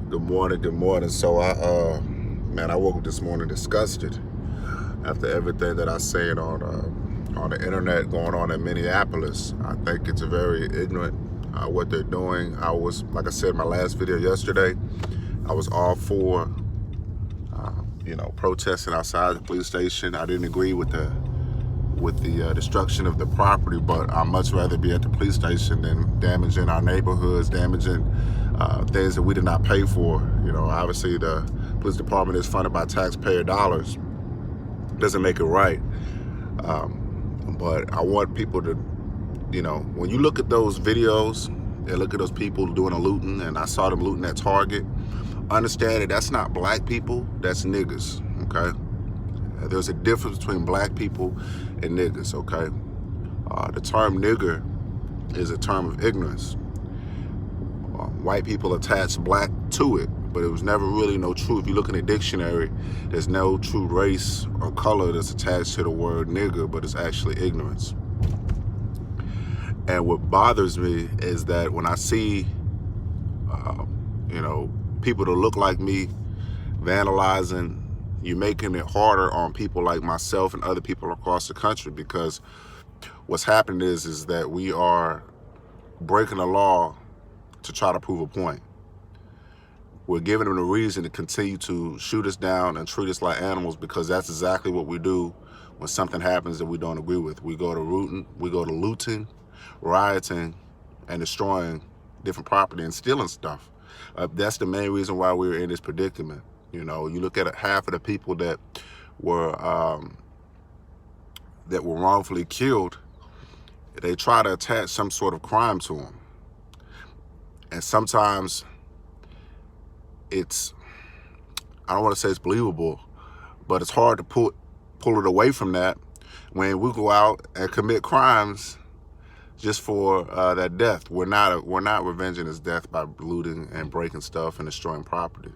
Good morning, good morning. So I woke up this morning disgusted after everything that I seen on the internet going on in Minneapolis. I think it's very ignorant what they're doing. I was, like I said in my last video yesterday, I was all for, protesting outside the police station. I didn't agree with the destruction of the property, but I'd much rather be at the police station than damaging our neighborhoods, damaging things that we did not pay for. Obviously the police department is funded by taxpayer dollars. Doesn't make it right. But I want people to, when you look at those videos and look at those people doing a looting, and I saw them looting at Target, understand that that's not black people, that's niggas, okay? There's a difference between black people and niggas, okay? The term nigger is a term of ignorance. White people attach black to it, but it was never really no true. If you look in the dictionary, there's no true race or color that's attached to the word nigger, but it's actually ignorance. And what bothers me is that when I see, people that look like me vandalizing, you're making it harder on people like myself and other people across the country, because what's happening is that we are breaking the law to try to prove a point. We're giving them a reason to continue to shoot us down and treat us like animals, because that's exactly what we do when something happens that we don't agree with. We go to looting, rioting, and destroying different property and stealing stuff. That's the main reason why we're in this predicament. You look at half of the people that were wrongfully killed, they try to attach some sort of crime to them. And sometimes I don't want to say it's believable, but it's hard to pull it away from that when we go out and commit crimes just for that death. We're not revenging his death by looting and breaking stuff and destroying property.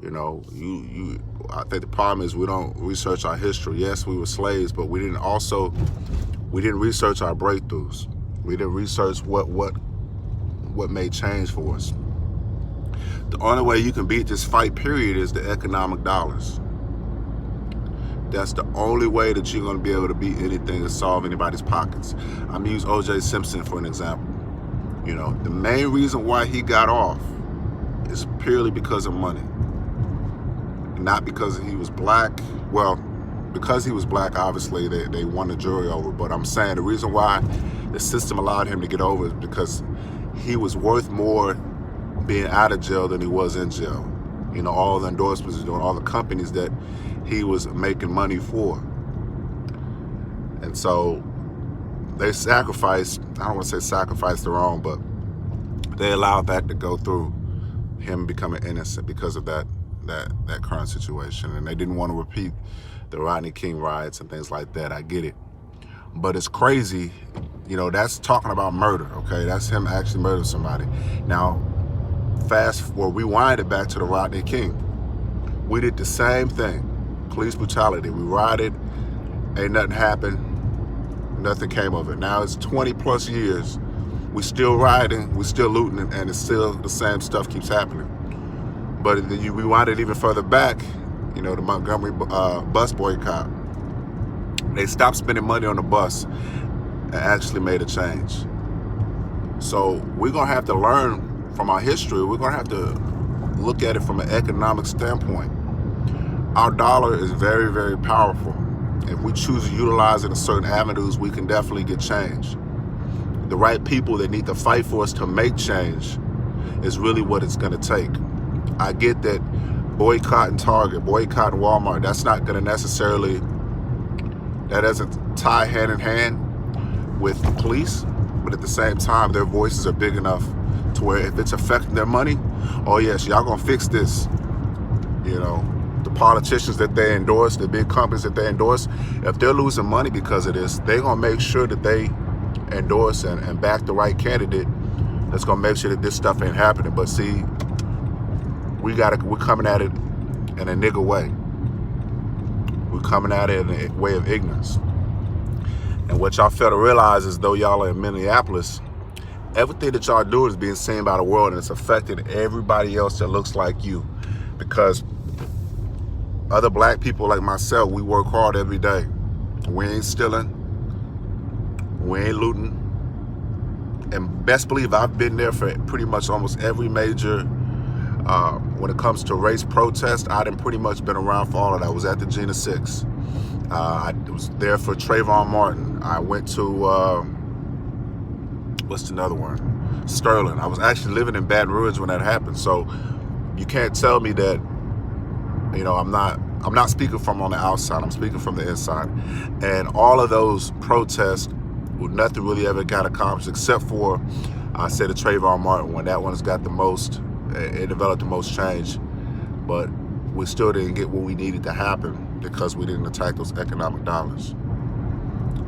I think the problem is we don't research our history. Yes, we were slaves, but we didn't research our breakthroughs. We didn't research what made change for us. The only way you can beat this fight, period, is the economic dollars. That's the only way that you're going to be able to beat anything and solve anybody's pockets. I'm going to use O.J. Simpson for an example. The main reason why he got off is purely because of money. Not because he was black. Well, because he was black, obviously, they won the jury over. But I'm saying the reason why the system allowed him to get over is because he was worth more being out of jail than he was in jail. All the endorsements he's doing, all the companies that he was making money for. And so they sacrificed, I don't want to say sacrificed their own, but they allowed that to go through, him becoming innocent because of that current situation. And they didn't want to repeat the Rodney King riots and things like that. I get it. But it's crazy, that's talking about murder, okay? That's him actually murdering somebody. Now, rewind it back to the Rodney King. We did the same thing, police brutality. We rioted, ain't nothing happened, nothing came of it. Now it's 20 plus years, we still rioting, we still looting, and it's still the same stuff keeps happening. But then you rewind it even further back, the Montgomery bus boycott. They stopped spending money on the bus and actually made a change. So we're gonna have to learn from our history. We're gonna have to look at it from an economic standpoint. Our dollar is very, very powerful. If we choose to utilize it in certain avenues, we can definitely get change. The right people that need to fight for us to make change is really what it's gonna take. I get that boycotting Target, boycotting Walmart, that's not gonna necessarily, that doesn't tie hand in hand with the police, but at the same time, their voices are big enough to where if it's affecting their money, oh yes, y'all gonna fix this. The politicians that they endorse, the big companies that they endorse, if they're losing money because of this, they're gonna make sure that they endorse and back the right candidate that's gonna make sure that this stuff ain't happening. But see, we're coming at it in a nigger way. We're coming at it in a way of ignorance. And what y'all fail to realize is, though y'all are in Minneapolis, Everything that y'all do is being seen by the world, and it's affecting everybody else that looks like you. Because other black people like myself, we work hard every day. We ain't stealing. We ain't looting. And best believe I've been there for pretty much almost every major, when it comes to race protest, I done pretty much been around for all of that. I was at the Gina 6. I was there for Trayvon Martin. I went to, what's another one? Sterling. I was actually living in Baton Rouge when that happened. So you can't tell me that, I'm not speaking from on the outside. I'm speaking from the inside. And all of those protests, nothing really ever got accomplished except for, I said, the Trayvon Martin one. That one's got the most, it developed the most change. But we still didn't get what we needed to happen because we didn't attack those economic dollars.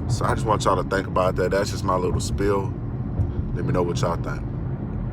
So I just want y'all to think about that. That's just my little spiel. Let me know what y'all think.